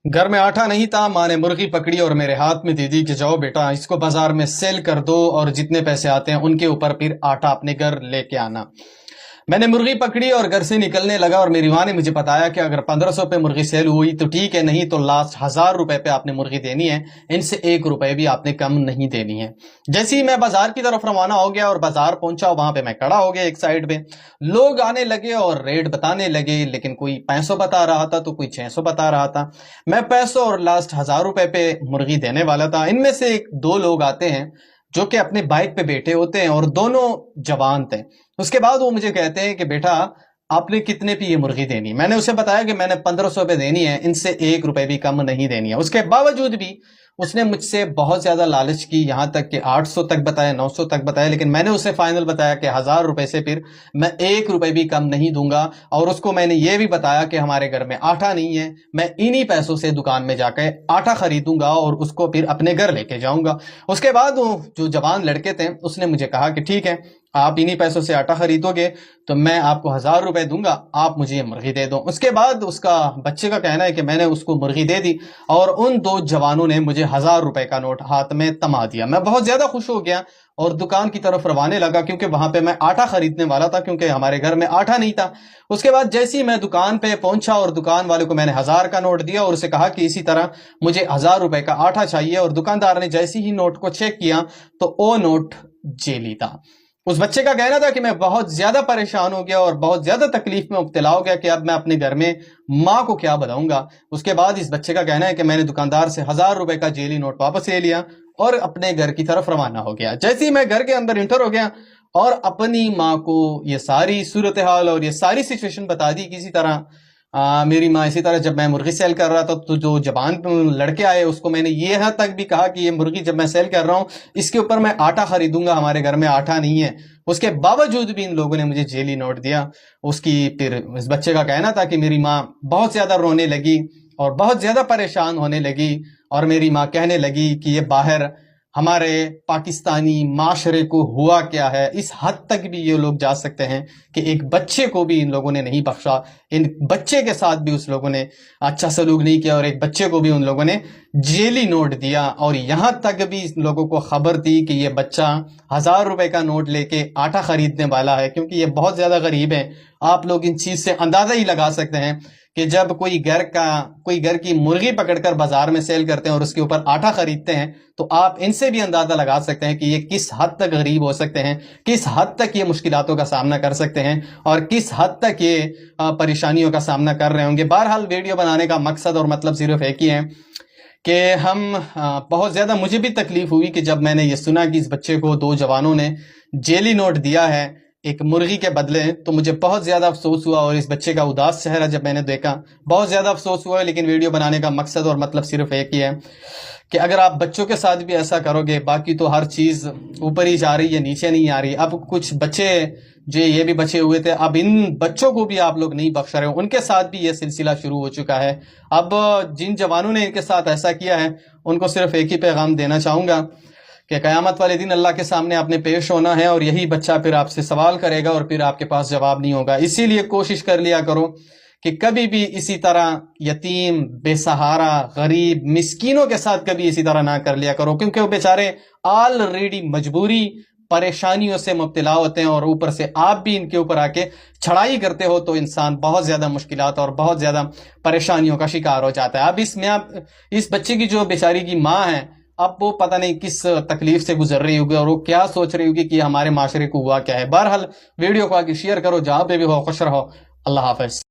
घर में आटा नहीं था, माँ ने मुर्गी पकड़ी और मेरे हाथ में दे दी कि जाओ बेटा इसको बाजार में सेल कर दो और जितने पैसे आते हैं उनके ऊपर फिर आटा अपने घर लेके आना। मैंने मुर्गी पकड़ी और घर से निकलने लगा और मेरी माँ ने मुझे बताया कि अगर 1500 पे मुर्गी सेल हुई तो ठीक है, नहीं तो लास्ट 1000 रुपए पे आपने मुर्गी देनी है, इनसे 1 रुपए भी आपने कम नहीं देनी है। जैसे ही मैं बाजार की तरफ रवाना हो गया और बाजार पहुंचा, वहां पे मैं खड़ा हो गया एक साइड पे, लोग आने लगे और रेट बताने लगे, लेकिन कोई 500 बता रहा था तो कोई 600 बता रहा था। मैं 500 और लास्ट 1000 रुपए पे मुर्गी देने वाला था। इनमें से एक दो लोग आते हैं जो कि अपने बाइक पे बैठे होते हैं और दोनों जवान थे। उसके बाद वो मुझे कहते हैं कि बेटा आपने कितने पे ये मुर्गी देनी। मैंने उसे बताया कि मैंने 1500 पे देनी है, इनसे 1 रुपए भी कम नहीं देनी है। उसके बावजूद भी उसने मुझसे बहुत ज्यादा लालच की, यहां तक कि 800 तक बताया, 900 तक बताया, लेकिन मैंने उसे फाइनल बताया कि 1000 रुपए से फिर मैं 1 रुपए भी कम नहीं दूंगा। और उसको मैंने ये भी बताया कि हमारे घर में आटा नहीं है, मैं इन्हीं पैसों से दुकान में जाकर आटा खरीदूंगा और उसको फिर अपने घर लेके जाऊंगा। उसके बाद वो जो जवान लड़के थे उसने मुझे कहा कि ठीक है, आप इन्हीं पैसों से आटा खरीदोगे तो मैं आपको 1000 रुपए दूंगा, आप मुझे ये मुर्गी दे दो। उसके बाद उसका बच्चे का कहना है कि मैंने उसको मुर्गी दे दी और उन दो जवानों ने मुझे 1000 रुपए का नोट हाथ में थमा दिया। मैं बहुत ज्यादा खुश हो गया और दुकान की तरफ रवाने लगा, क्योंकि वहां पे मैं आटा खरीदने वाला था, क्योंकि हमारे घर में आटा नहीं था। उसके बाद जैसे ही मैं दुकान पे पहुंचा और दुकान वाले को मैंने 1000 का नोट दिया और उसे कहा कि इसी तरह मुझे 1000 रुपए का आटा चाहिए, और दुकानदार ने जैसे ही नोट को चेक किया तो वो नोट जेली था। उस बच्चे का कहना था कि मैं बहुत ज्यादा परेशान हो गया और बहुत ज्यादा तकलीफ में मुब्तला हो गया कि अब मैं अपने घर में माँ को क्या बताऊंगा। उसके बाद इस बच्चे का कहना है कि मैंने दुकानदार से 1000 रुपए का जेली नोट वापस ले लिया और अपने घर की तरफ रवाना हो गया। जैसे ही मैं घर के अंदर इंटर हो गया और अपनी माँ को ये सारी सूरत हाल और ये सारी सिचुएशन बता दी, किसी तरह मेरी माँ इसी तरह जब मैं मुर्गी सेल कर रहा था तो जो जवान लड़के आए उसको मैंने ये यहाँ तक भी कहा कि ये मुर्गी जब मैं सेल कर रहा हूँ इसके ऊपर मैं आटा खरीदूंगा, हमारे घर में आटा नहीं है। उसके बावजूद भी इन लोगों ने मुझे जेली नोट दिया। उसकी फिर इस बच्चे का कहना था कि मेरी माँ बहुत ज्यादा रोने लगी और बहुत ज्यादा परेशान होने लगी और मेरी माँ कहने लगी कि ये बाहर हमारे पाकिस्तानी माशरे को हुआ क्या है, इस हद तक भी ये लोग जा सकते हैं कि एक बच्चे को भी इन लोगों ने नहीं बख्शा, इन बच्चे के साथ भी उस लोगों ने अच्छा सलूक नहीं किया और एक बच्चे को भी उन लोगों ने जेली नोट दिया। और यहां तक भी इन लोगों को खबर थी कि ये बच्चा 1000 रुपए का नोट लेके आटा खरीदने वाला है, क्योंकि ये बहुत ज्यादा गरीब है। आप लोग इन चीज से अंदाजा ही लगा सकते हैं कि जब कोई घर की मुर्गी पकड़कर बाजार में सेल करते हैं और उसके ऊपर आटा खरीदते हैं तो आप इनसे भी अंदाजा लगा सकते हैं कि ये किस हद तक गरीब हो सकते हैं, किस हद तक ये मुश्किलातों का सामना कर सकते हैं और किस हद तक ये परेशानियों का सामना कर रहे होंगे। बहरहाल वीडियो बनाने का मकसद और मतलब सिर्फ एक ही है कि हम बहुत ज्यादा मुझे भी तकलीफ हुई कि जब मैंने ये सुना कि इस बच्चे को दो जवानों ने जेली नोट दिया है एक मुर्गी के बदले, तो मुझे बहुत ज्यादा अफसोस हुआ और इस बच्चे का उदास चेहरा जब मैंने देखा बहुत ज्यादा अफसोस हुआ। लेकिन वीडियो बनाने का मकसद और मतलब सिर्फ एक ही है कि अगर आप बच्चों के साथ भी ऐसा करोगे, बाकी तो हर चीज ऊपर ही जा रही है, नीचे नहीं आ रही। अब कुछ बच्चे जो ये भी बचे हुए थे, अब इन बच्चों को भी आप लोग नहीं बख्श रहे हो, उनके साथ भी ये सिलसिला शुरू हो चुका है। अब जिन जवानों ने इनके साथ ऐसा किया है उनको सिर्फ एक ही पैगाम देना चाहूंगा कि कयामत वाले दिन अल्लाह के सामने आपने पेश होना है और यही बच्चा फिर आपसे सवाल करेगा और फिर आपके पास जवाब नहीं होगा। इसीलिए कोशिश कर लिया करो कि कभी भी इसी तरह यतीम, बेसहारा, गरीब, मिस्कीनों के साथ कभी इसी तरह ना कर लिया करो, क्योंकि वो बेचारे ऑलरेडी मजबूरी परेशानियों से मुब्तला होते हैं और ऊपर से आप भी इनके ऊपर आके चढ़ाई करते हो तो इंसान बहुत ज्यादा मुश्किलात और बहुत ज्यादा परेशानियों का शिकार हो जाता है। अब इसमें आप इस बच्चे की जो बेचारी की माँ है, अब वो पता नहीं किस तकलीफ से गुजर रही होगी और वो क्या सोच रही होगी कि हमारे माशरे को हुआ क्या है। बहरहाल वीडियो को आगे शेयर करो, जहां पे भी हो खुश रहो। अल्लाह हाफिज।